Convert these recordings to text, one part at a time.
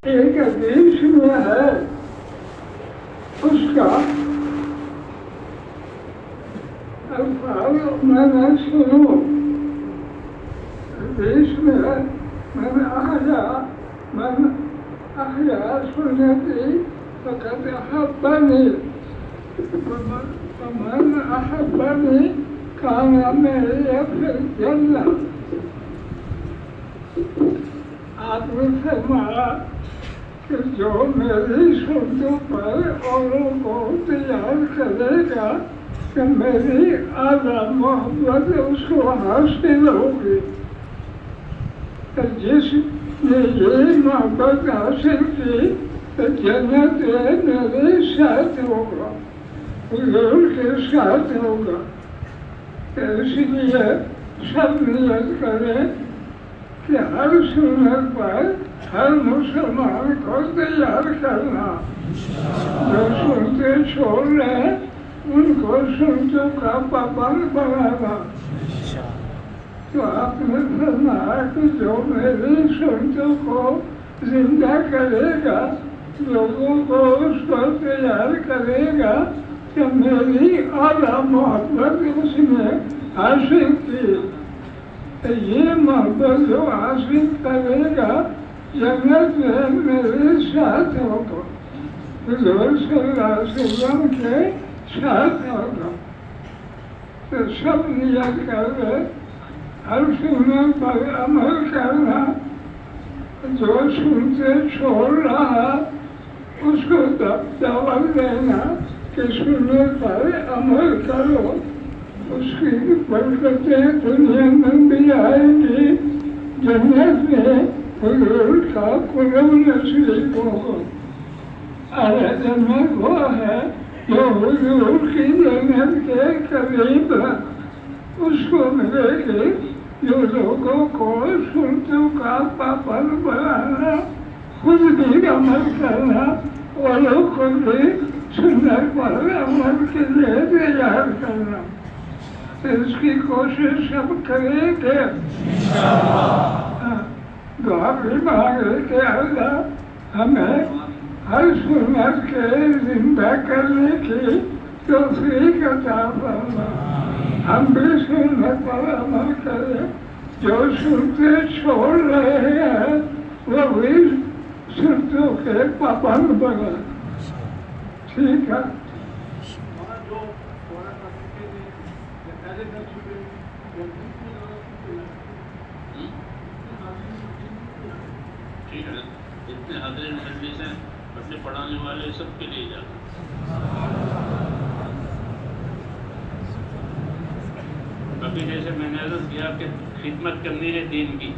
ایک حدیث میں ہے اس کا الفاظ میں نے سنو، حدیث میں من أحيا سنتي فقد أحبني ومن أحبني كان معي في الجنة. آپ نے فرمایا کہ جو میری سنتوں پر اوروں کو تیار کرے گا کہ میری اعلیٰ محبت اس کو حاصل ہوگی. جس نے یہ محبت حاصل کی تو جنت میرے ساتھ ہوگا، حضور کے ساتھ ہوگا. اس لیے سب نیت کریں کہ ہر سنت پر ہر مسلمان کو تیار کرنا. جو سنتے چھوڑ رہے ان کو سنتوں کا پابند بنانا. تو آپ نے فرمایا کہ جو میری سنتوں کو زندہ کرے گا، لوگوں کو اس کو تیار کرے گا کہ میری اعلیٰ محبت اس نے حاصل کی. یہ محبت جو حاصل کرے گا جنت میں میرے ساتھ ہوگا، حضور صلی اللہ علیہ وسلم کے ساتھ ہوگا. تو سب نیت کر رہے ہر سنت پر عمل کرنا. جو سنتے چھوڑ رہا اس کو دعوت دینا کہ سنت پر عمل کرو. اس کی برکتیں دنیا میں بھی آئیں گی، جنت میں حضور کا قرب نصیب ہوگا. اہل جنت وہ ہے جو حضور کی جنت کے قریب ہے. اس کو ملے گی جو لوگوں کو سنتوں کا پابند بنانا، خود بھی عمل کرنا اور خود بھی سنت پر عمل کے لیے تیار کرنا. اس کی کوشش سب کریں گے. دعا بھی مانگے کہ اللہ ہمیں ہر سنت کے زندہ کرنے کی توفیق عطا فرما. ہم بھی سنت پر عمل کریں. جو سنتے چھوڑ رہے ہیں وہ بھی سنتوں کے پابند بنے. ٹھیک ہے. اتنے حاضرین مجلس ہیں، اپنے پڑھانے والے سب کے لیے جاتے ہیں. ابھی جیسے میں نے عرض کیا کہ خدمت کرنی ہے دین کی.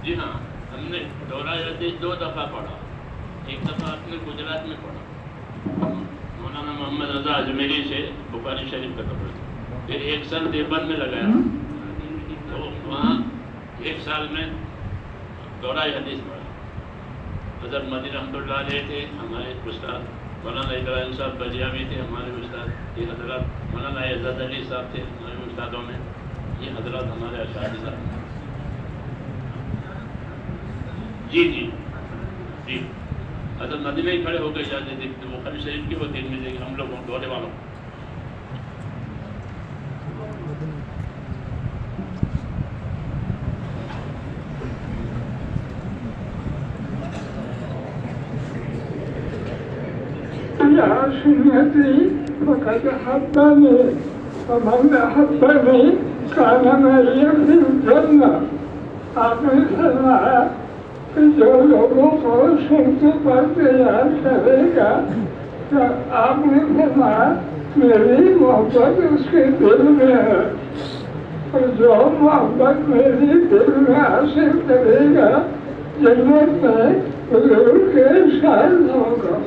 جی ہاں ہم نے دورہ حدیث 2 دفعہ پڑھا. ایک دفعہ آپ نے گجرات میں پڑھا، مولانا محمد رضا اجمیری سے بخاری شریف کا پڑھا. پھر 1 سال دیوبند میں لگایا، تو وہاں 1 سال میں دورہ حدیث پڑھا. حضرت مدی رحمۃ اللہ علیہ تھے ہمارے استاد، مولانا ابراہیم صاحب بجیاوی تھے ہمارے استاد. یہ حضرات مولانا اعزاز علی صاحب تھے ہمارے استادوں میں. یہ حضرات ہمارے اساتذہ. جی جی جی حضرت مدینہ ہی کھڑے ہو کے اجازت دیتے. وہ بخاری شریف کی وہ دل میں دے گی ہم لوگوں دورے والوں. سنتي فقد أحبني ومن أحبني كان معي في الجنة. آپ نے فرمایا کہ جو لوگوں کو سنتوں پر تیار کرے گا تو آپ نے فرمایا میری محبت اس کے دل میں ہے. اور جو محبت میری دل میں حاصل کرے گا جنت میں حضور کے ساتھ ہوگا.